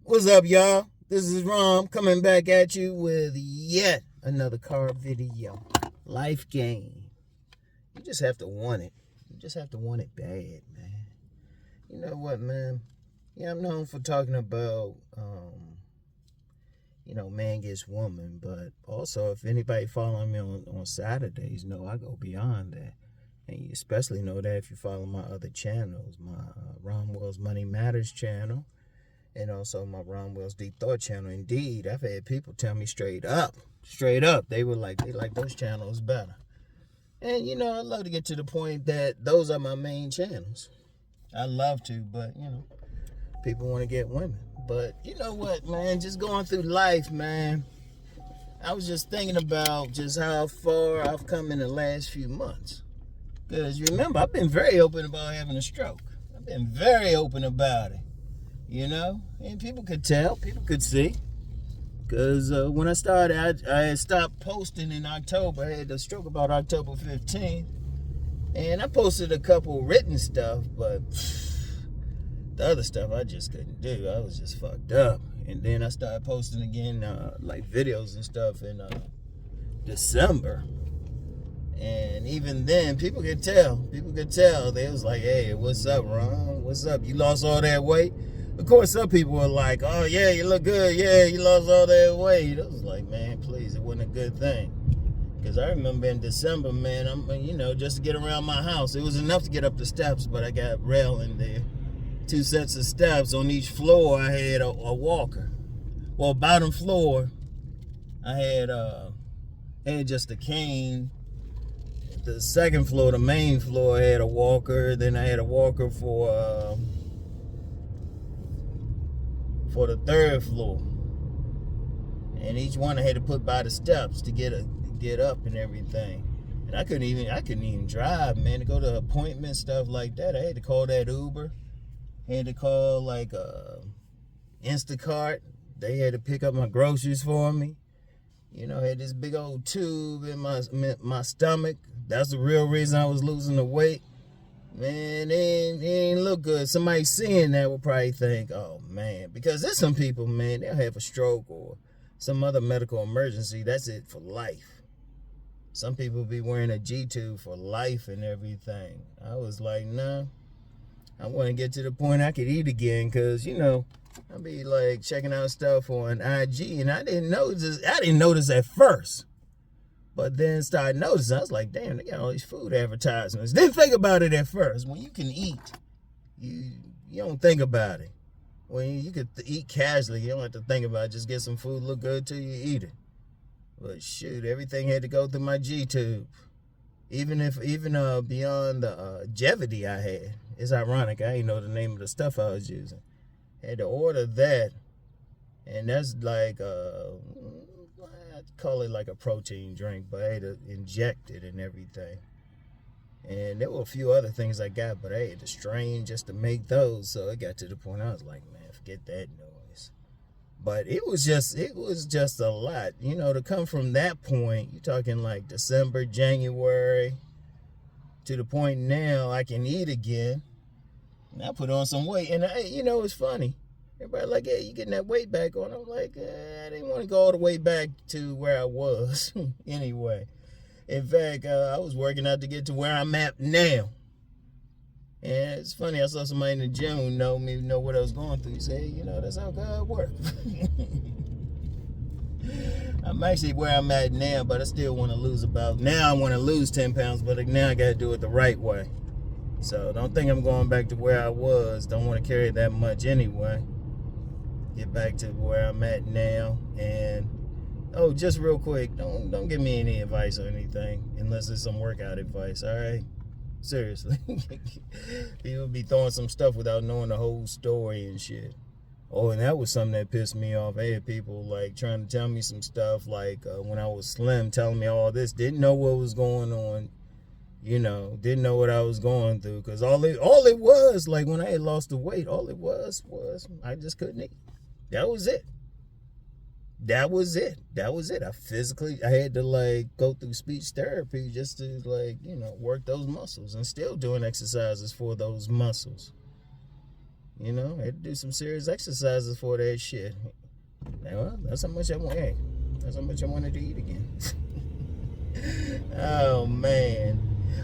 What's up, y'all? This is Rom coming back at you with yet another car video. Life game. You just have to want it. You just have to want it bad, man. You know what, man? Yeah, I'm known for talking about, man gets woman, but also if anybody following me on Saturdays, know I go beyond that. And you especially know that if you follow my other channels, my Rom Wills Money Matters channel, and also my Rom Wills Deep Thought channel. Indeed, I've had people tell me straight up, they like those channels better. And I love to get to the point that those are my main channels. I love to, but people want to get women. But you know what, man? Just going through life, man. I was just thinking about just how far I've come in the last few months. Because remember, I've been very open about having a stroke. I've been very open about it. And people could tell, people could see. Because when I started, I had stopped posting in October. I had a stroke about October 15th. And I posted a couple written stuff, but the other stuff I just couldn't do. I was just fucked up. And then I started posting again, like videos and stuff in December. And even then, people could tell. They was like, hey, what's up, Ron? What's up? You lost all that weight? Of course, some people were like, oh, yeah, you look good. Yeah, you lost all that weight. I was like, man, please, it wasn't a good thing. Because I remember in December, man, just to get around my house. It was enough to get up the steps, but I got railing there. 2 sets of steps. On each floor, I had a walker. Well, bottom floor, I had just a cane. The second floor, the main floor, I had a walker. Then I had a walker for the third floor, and each one I had to put by the steps to get up and everything. And I couldn't even drive, man, to go to appointments, stuff like that. I had to call that Uber. I had to call like Instacart. They had to pick up my groceries for me. I had this big old tube in my stomach. That's the real reason I was losing the weight. Man, it ain't look good. Somebody seeing that will probably think, oh, man. Because there's some people, man, they'll have a stroke or some other medical emergency. That's it for life. Some people be wearing a G-tube for life and everything. I was like, nah. I want to get to the point I could eat again because, I'll be like checking out stuff on IG, and I didn't notice at first. But then started noticing, I was like, damn, they got all these food advertisements. Didn't think about it at first. When you can eat, you don't think about it. When you could eat casually, you don't have to think about it. Just get some food, look good till you eat it. But shoot, everything had to go through my G-tube. Even beyond the longevity I had. It's ironic, I didn't know the name of the stuff I was using. Had to order that, and that's like I'd call it like a protein drink, but I had to inject it and everything. And there were a few other things I got, but I had to strain just to make those. So it got to the point I was like, man, forget that noise. But it was just a lot, to come from that point. You're talking like December, January, to the point now I can eat again. And I put on some weight, and it's funny. Everybody like, hey, you getting that weight back on? I'm like, I didn't want to go all the way back to where I was anyway. In fact, I was working out to get to where I'm at now. And it's funny, I saw somebody in the gym who know what I was going through. He said, that's how God works. I'm actually where I'm at now, but I still want to lose now I want to lose 10 pounds, but now I got to do it the right way. So don't think I'm going back to where I was. Don't want to carry that much anyway. Get back to where I'm at now. And just real quick, don't give me any advice or anything unless it's some workout advice, all right? Seriously. People be throwing some stuff without knowing the whole story and shit. Oh, and that was something that pissed me off. I had people like trying to tell me some stuff like when I was slim, telling me all this, didn't know what was going on. Didn't know what I was going through, because all it was, like when I had lost the weight, all it was I just couldn't eat. That was it. I had to like go through speech therapy just to work those muscles, and still doing exercises for those muscles. You know, I had to do some serious exercises for that shit. Well, that's how much I want. Hey, that's how much I wanted to eat again. Oh, man.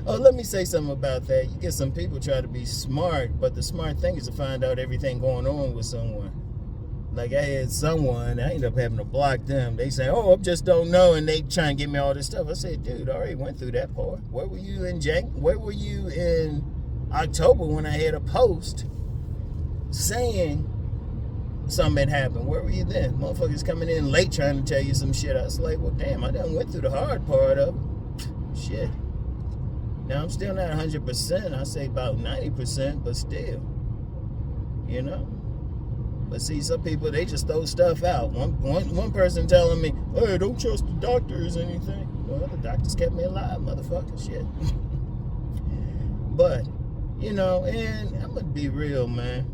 Oh, let me say something about that. You get some people try to be smart, but the smart thing is to find out everything going on with someone. Like I had someone, I ended up having to block them. They say, "Oh, I just don't know," and they try and give me all this stuff. I said, "Dude, I already went through that part. Where were you in Where were you in October when I had a post saying something had happened? Where were you then? Motherfuckers coming in late trying to tell you some shit." I was like, "Well, damn, I done went through the hard part of it." Shit. Now I'm still not 100%. I say about 90%, but still, you know. But see, some people, they just throw stuff out. One person telling me, "Hey, don't trust the doctors or anything." Well, the doctors kept me alive, motherfucker. Shit. But, you know, and I'm going to be real, man.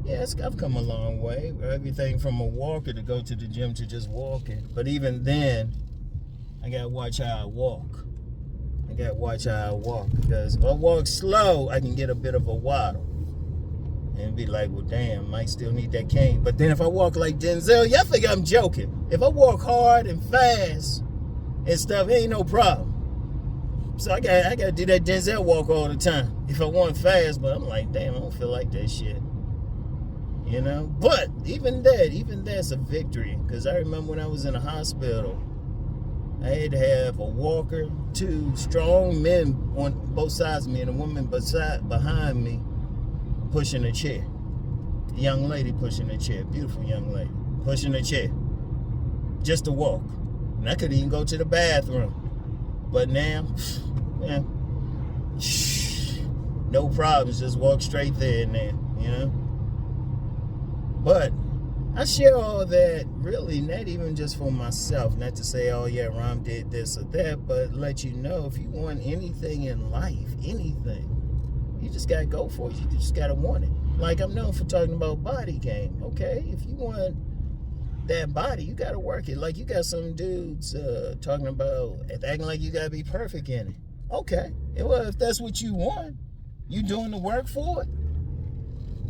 Yes, I've come a long way. Everything from a walker to go to the gym to just walking. But even then, I got to watch how I walk. Because if I walk slow, I can get a bit of a waddle. And be like, well, damn, might still need that cane. But then if I walk like Denzel, y'all think I'm joking. If I walk hard and fast and stuff, it ain't no problem. So I got to do that Denzel walk all the time. If I want fast, but I'm like, damn, I don't feel like that shit. You know? But even that's a victory. Because I remember when I was in the hospital, I had to have a walker, 2 strong men on both sides of me, and a woman behind me pushing a chair. A young lady pushing a chair. Beautiful young lady. Pushing a chair. Just to walk. And I couldn't even go to the bathroom. But now, yeah, no problems. Just walk straight there and there, you know? But I share all that really not even just for myself. Not to say, oh yeah, Rom did this or that, but let you know if you want anything in life, anything, you just got to go for it. You just got to want it. Like I'm known for talking about body game. Okay, if you want that body, you got to work it. Like you got some dudes talking about acting like you got to be perfect in it. Okay, well, if that's what you want, you doing the work for it.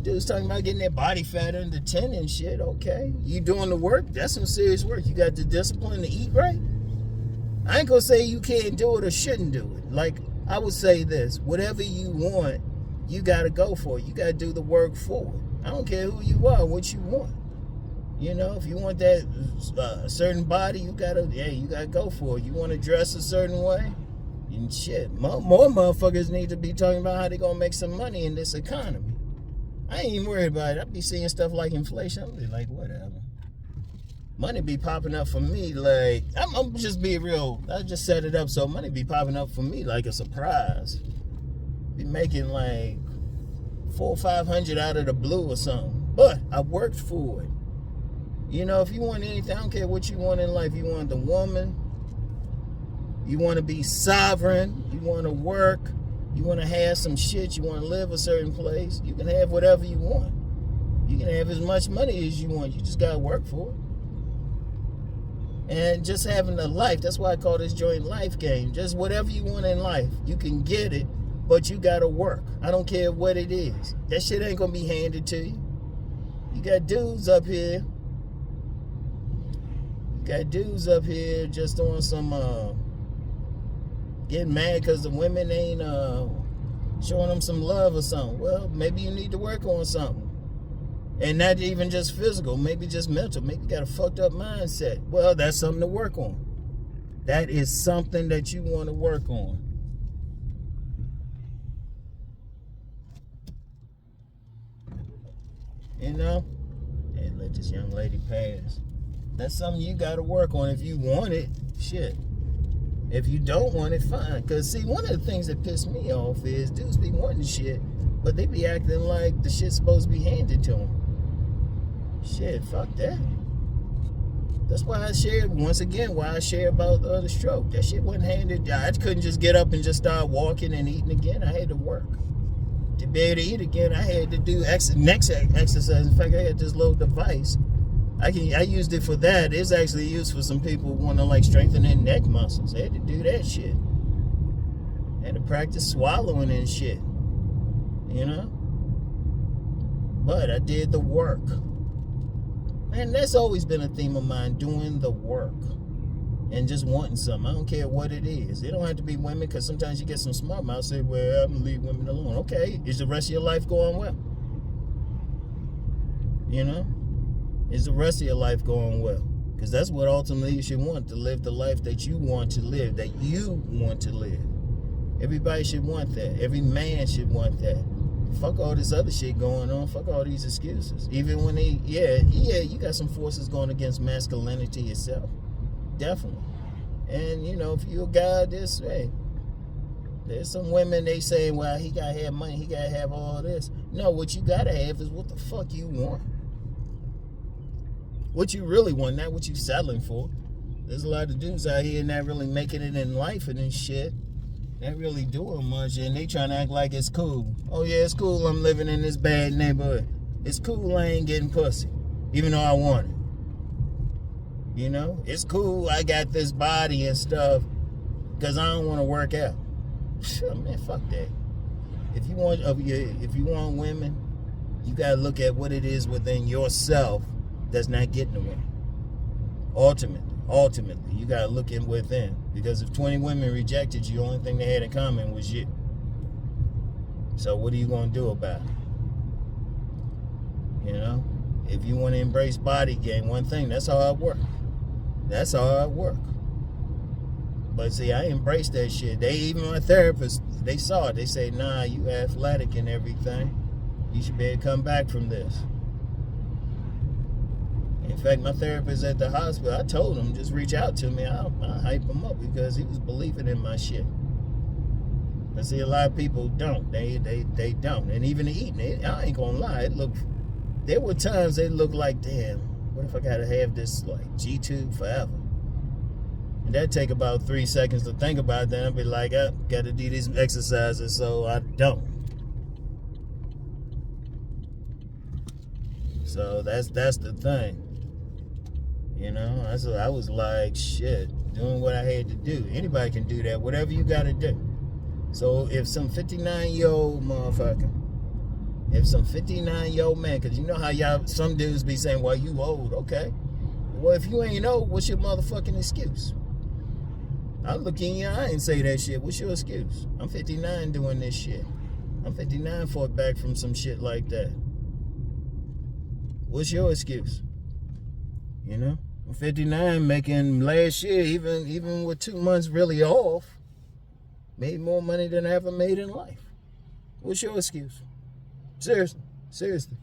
Dudes talking about getting their body fat under 10 and shit. Okay, you doing the work. That's some serious work. You got the discipline to eat right. I ain't gonna say you can't do it or shouldn't do it. Like, I would say this, whatever you want, you got to go for it. You got to do the work for it. I don't care who you are, what you want. You know, if you want that certain body, you got to go for it. You want to dress a certain way? And shit, more motherfuckers need to be talking about how they going to make some money in this economy. I ain't even worried about it. I be seeing stuff like inflation. I'm be like, whatever. Money be popping up for me like, I'm just being real. I just set it up so money be popping up for me like a surprise. Be making like $400 or $500 out of the blue or something. But I worked for it. You know, if you want anything, I don't care what you want in life. You want the woman. You want to be sovereign. You want to work. You want to have some shit. You want to live a certain place. You can have whatever you want. You can have as much money as you want. You just got to work for it. And just having a life, that's why I call this joint life game. Just whatever you want in life, you can get it, but you gotta work. I don't care what it is. That shit ain't gonna be handed to you. You got dudes up here. Just doing some, getting mad because the women ain't showing them some love or something. Well, maybe you need to work on something. And not even just physical, maybe just mental. Maybe you got a fucked up mindset. Well, that's something to work on. That is something that you want to work on. You know? And let this young lady pass. That's something you got to work on. If you want it, shit. If you don't want it, fine. Because, see, one of the things that piss me off is dudes be wanting shit, but they be acting like the shit's supposed to be handed to them. Shit, fuck that. That's why I shared, once again, why I share about the stroke. That shit wasn't handed. I couldn't just get up and just start walking and eating again. I had to work. To be able to eat again, I had to do next exercise. In fact, I had this little device. I used it for that. It's actually used for some people who want to like strengthen their neck muscles. I had to do that shit. I had to practice swallowing and shit. You know? But I did the work. And that's always been a theme of mine, doing the work. And just wanting something. I don't care what it is. It don't have to be women, because sometimes you get some smart mouths say, well, I'm going to leave women alone. Okay, is the rest of your life going well? You know? Is the rest of your life going well? Because that's what ultimately you should want, to live the life that you want to live, that you want to live. Everybody should want that. Every man should want that. Fuck all this other shit going on. Fuck all these excuses. Even when they, you got some forces going against masculinity itself. Definitely. And, you know, if you're a guy this way, there's some women, they say, well, he got to have money, he got to have all this. No, what you got to have is what the fuck you want. What you really want, not what you settling for. There's a lot of dudes out here not really making it in life and this shit. Not really doing much, and they trying to act like it's cool. Oh yeah, it's cool I'm living in this bad neighborhood. It's cool I ain't getting pussy, even though I want it. You know? It's cool I got this body and stuff, because I don't want to work out. Man, fuck that. If you want women, you gotta look at what it is within yourself that's not getting the women. Ultimately, you gotta look in within. Because if 20 women rejected you, the only thing they had in common was you. So what are you gonna do about it? You know? If you want to embrace body game, one thing, that's how I work. That's how I work. But see, I embrace that shit. Even my therapist, they saw it. They say, nah, you athletic and everything. You should be able to come back from this. In fact, my therapist at the hospital, I told him, just reach out to me. I'll hype him up, because he was believing in my shit. But see, a lot of people don't. They don't. And even eating it, I ain't gonna lie, there were times it looked like, damn, what if I gotta have this like G2 forever? And that'd take about 3 seconds to think about that. I'd be like, I gotta do these exercises, so I don't. So that's the thing. You know, I was like, shit, doing what I had to do. Anybody can do that, whatever you got to do. So if some 59-year-old motherfucker, if some 59-year-old man, because you know how some dudes be saying, well, you old, okay. Well, if you ain't old, what's your motherfucking excuse? I'll look in your eye and say that shit. What's your excuse? I'm 59 doing this shit. I'm 59 fought back from some shit like that. What's your excuse? You know? I'm 59, making last year, even with 2 months really off, made more money than I ever made in life. What's your excuse? Seriously.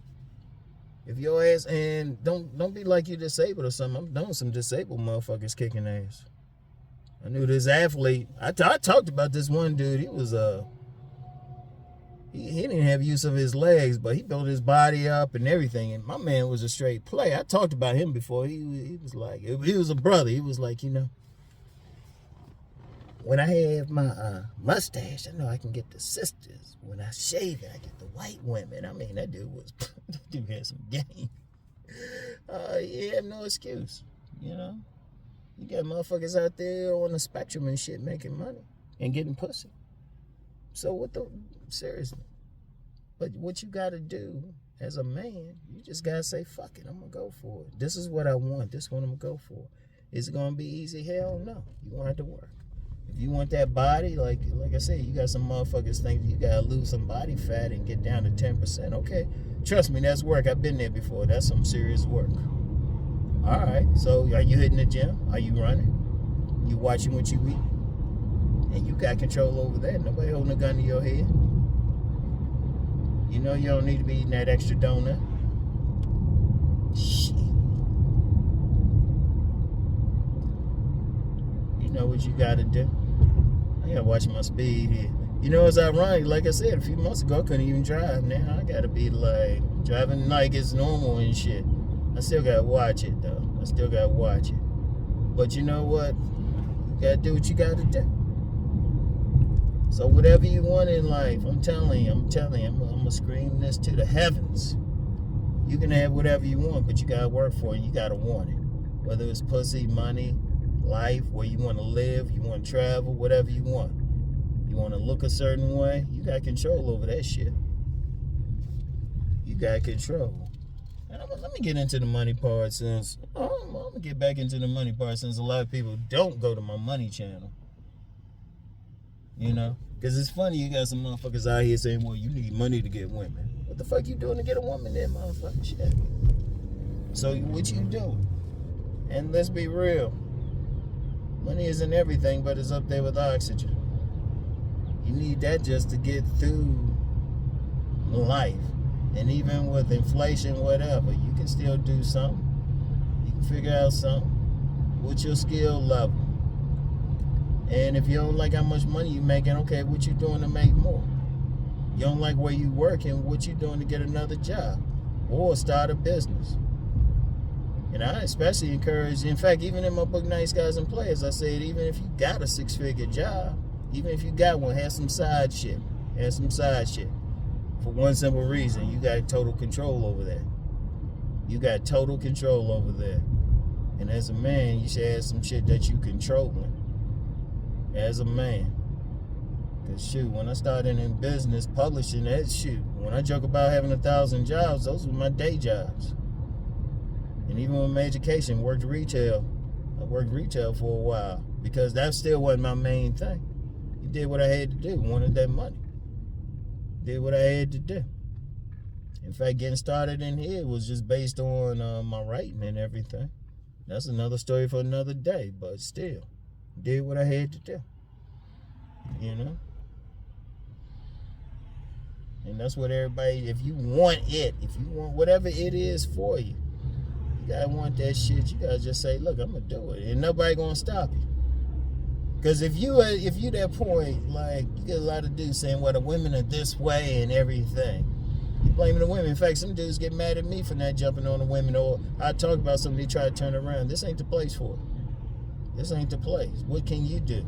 If your ass, and don't be like you disabled or something. I'm knowing some disabled motherfuckers kicking ass. I knew this athlete. I talked about this one dude. He was he didn't have use of his legs, but he built his body up and everything. And my man was a straight player. I talked about him before. He was like, he was a brother. He was like, you know, when I have my mustache, I know I can get the sisters. When I shave it, I get the white women. I mean, that dude had some game. He had no excuse, you know. You got motherfuckers out there on the spectrum and shit making money and getting pussy. So seriously. But what you gotta do as a man, you just gotta say, fuck it, I'm gonna go for it. This is what I want. This is what I'm gonna go for. Is it gonna be easy? Hell no. You gonna have to work. If you want that body, like I said, you got some motherfuckers think you gotta lose some body fat and get down to 10%. Okay. Trust me, that's work. I've been there before. That's some serious work. All right. So are you hitting the gym? Are you running? You watching what you eat? And you got control over that. Nobody holding a gun to your head. You know you don't need to be eating that extra donut. Shit. You know what you gotta do. I gotta watch my speed here. You know, it's ironic. Like I said, a few months ago, I couldn't even drive. Now I gotta be like driving like it's normal and shit. I still gotta watch it though. I still gotta watch it. But you know what? You gotta do what you gotta do. So whatever you want in life, I'm telling you, I'm gonna scream this to the heavens. You can have whatever you want, but you gotta work for it. You gotta want it. Whether it's pussy, money, life, where you want to live, you want to travel, whatever you want. You want to look a certain way, you got control over that shit. You got control. And let me get into the money part since I'm gonna get back into the money part since a lot of people don't go to my money channel. You know, because it's funny, you got some motherfuckers out here saying, "Well, you need money to get women." What the fuck you doing to get a woman, then, motherfucker? Shit. So what you doing? And let's be real, money isn't everything, but it's up there with oxygen. You need that just to get through life. And even with inflation, whatever, you can still do something. You can figure out something with your skill level. And if you don't like how much money you're making, okay, what you doing to make more? You don't like where you working, what you doing to get another job? Or start a business? And I especially encourage, in fact, even in my book, Nice Guys and Players, I said, even if you got a 6-figure job, even if you got one, have some side shit. Have some side shit. For one simple reason, you got total control over that. You got total control over that. And as a man, you should have some shit that you controlling. As a man. Because shoot, when I started in business, publishing, that shoot, when I joke about having 1,000 jobs, those were my day jobs. And even with my education, worked retail. I worked retail for a while because that still wasn't my main thing. You did what I had to do, wanted that money. Did what I had to do. In fact, getting started in here was just based on my writing and everything. That's another story for another day, but still, did what I had to do. You know? And that's what everybody, if you want it, if you want whatever it is for you, you gotta want that shit. You gotta just say, look, I'm gonna do it. And nobody gonna stop you. Because if you that point, like, you get a lot of dudes saying, well, the women are this way and everything. You blaming the women. In fact, some dudes get mad at me for not jumping on the women, or I talk about something, they try to turn around. This ain't the place for it. This ain't the place. What can you do?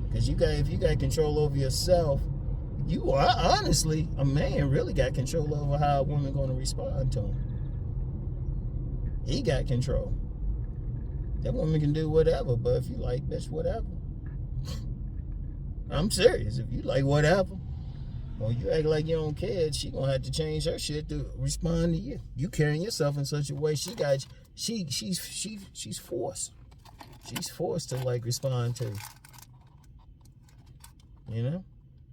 Because if you got control over yourself, you are honestly, a man really got control over how a woman going to respond to him. He got control. That woman can do whatever, but if you like, bitch, whatever. I'm serious. If you like whatever, or you act like you don't care, she gonna have to change her shit to respond to you. You carrying yourself in such a way, she's forced. She's forced to like respond to you. You know,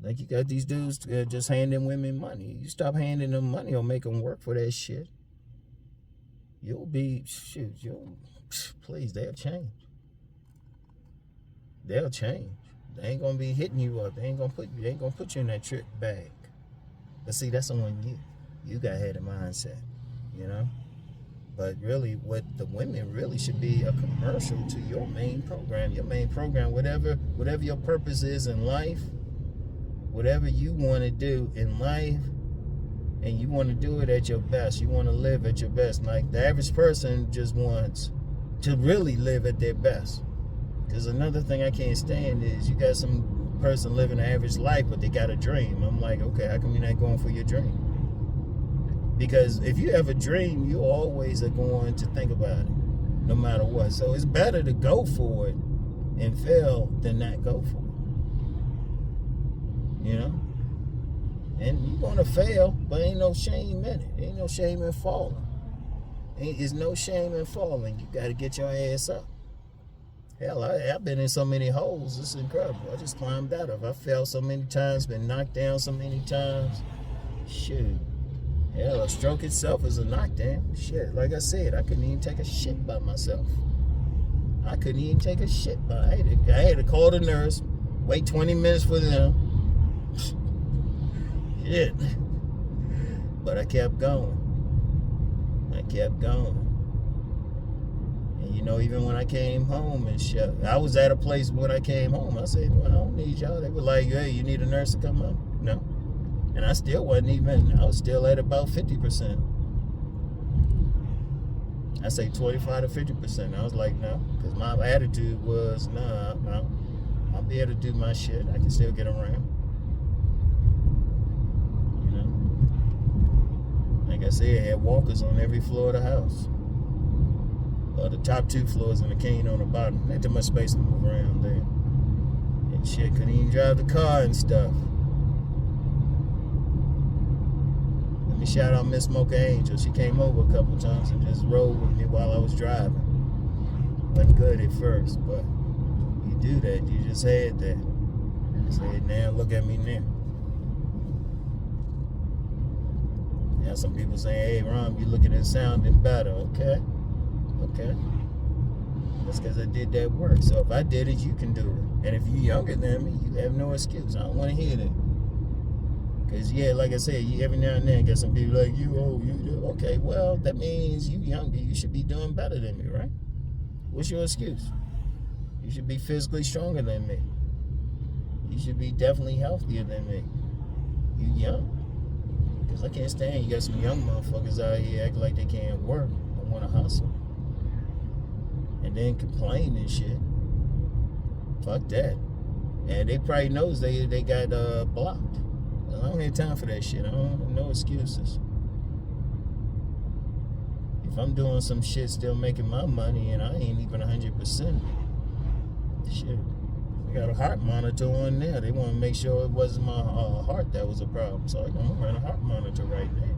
like you got these dudes just handing women money. You stop handing them money or make them work for that shit. You'll be please, they'll change. They'll change. They ain't gonna be hitting you up. They ain't gonna put you in that trick bag. But see, that's on you. You got had a mindset, you know? But really, what the women really should be a commercial to your main program. Your main program, whatever your purpose is in life, whatever you want to do in life, and you want to do it at your best. You want to live at your best. Like the average person just wants to really live at their best. Because another thing I can't stand is you got some person living an average life, but they got a dream. I'm like, okay, how come you're not going for your dream? Because if you have a dream, you always are going to think about it, no matter what. So it's better to go for it and fail than not go for it. You know? And you're going to fail, but ain't no shame in it. Ain't no shame in falling. There's no shame in falling. You got to get your ass up. Hell, I've been in so many holes. It's incredible. I just climbed out of it. I fell so many times, been knocked down so many times. Shoot. Hell, a stroke itself is a knockdown. Shit, like I said, I couldn't even take a shit by myself. I couldn't even take a shit by. I had to call the nurse, wait 20 minutes for them. Shit. But I kept going. And you know, even when I came home and shit, I was at a place when I came home. I said, well, I don't need y'all. They were like, hey, you need a nurse to come up? No. And I still wasn't even, I was still at about 50%. I say 25 to 50%. I was like, no. Because my attitude was, nah, I'll be able to do my shit. I can still get around. You know? Like I said, I had walkers on every floor of the house. The top 2 floors and the cane on the bottom. Not too much space to move around there. And shit, couldn't even drive the car and stuff. Let me shout out Miss Smoker Angel. She came over a couple times and just rode with me while I was driving. Wasn't good at first, but you do that. You just had that. Say, now look at me now. Now some people say, hey, Rom, you looking and sounding better. Okay. That's because I did that work. So if I did it, you can do it. And if you're younger than me, you have no excuse. I don't want to hear that. Because, yeah, like I said, you every now and then get some people like, you do. Okay, well, that means you younger. You should be doing better than me, right? What's your excuse? You should be physically stronger than me. You should be definitely healthier than me. You young. Because I can't stand you got some young motherfuckers out here acting like they can't work. They want to hustle. And then complain and shit. Fuck that. And they probably knows they got blocked. I don't have time for that shit. I don't no excuses. If I'm doing some shit still making my money and I ain't even 100%, shit. I got a heart monitor on there. They want to make sure it wasn't my heart that was a problem. So I'm going to run a heart monitor right now.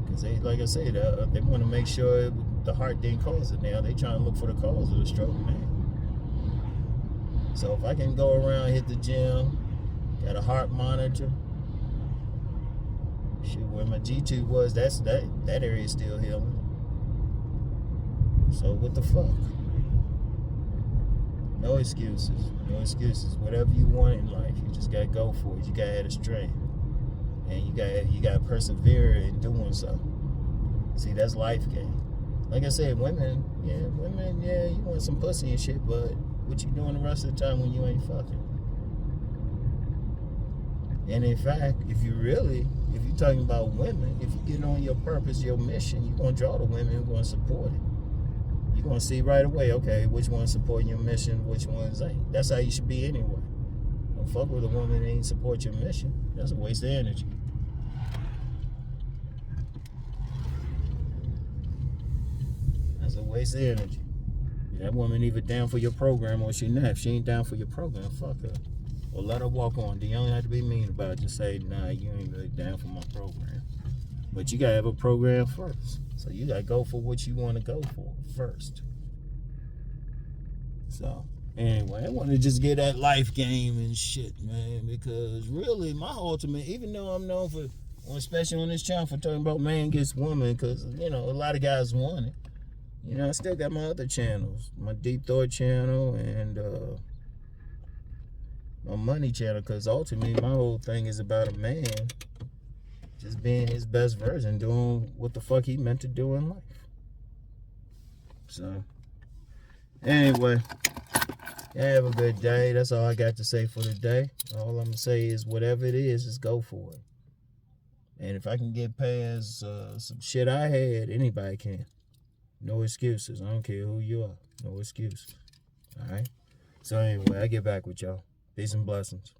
Because they, like I said, they want to make sure the heart didn't cause it now. They trying to look for the cause of the stroke now. So if I can go around, hit the gym, got a heart monitor. Shit, where my G2 was, that area is still healing. So what the fuck? No excuses. No excuses. Whatever you want in life, you just gotta go for it. You gotta have the strength. And you gotta persevere in doing so. See, that's life game. Like I said, women, you want some pussy and shit, but what you doing the rest of the time when you ain't fucking? And in fact, if you're talking about women, if you get on your purpose, your mission, you're gonna draw the women who gonna support it. You're gonna see right away, okay, which one's supporting your mission, which ones ain't. That's how you should be anyway. Don't fuck with a woman that ain't support your mission. That's a waste of energy. That's a waste of energy. That woman either down for your program or she not. If she ain't down for your program, fuck her. Or let her walk on. You don't have to be mean about it. Just say, nah, you ain't really down for my program. But you gotta have a program first. So you gotta go for what you want to go for first. So anyway, I want to just get that life game and shit, man. Because really, my ultimate, even though I'm known for, especially on this channel, for talking about man gets woman, because a lot of guys want it. I still got my other channels, my Deep Thought channel and my Money channel, because ultimately my whole thing is about a man just being his best version, doing what the fuck he meant to do in life. So, anyway, have a good day. That's all I got to say for today. All I'm going to say is whatever it is, just go for it. And if I can get past some shit I had, anybody can. No excuses. I don't care who you are. No excuses. All right? So anyway, I get back with y'all. Peace and blessings.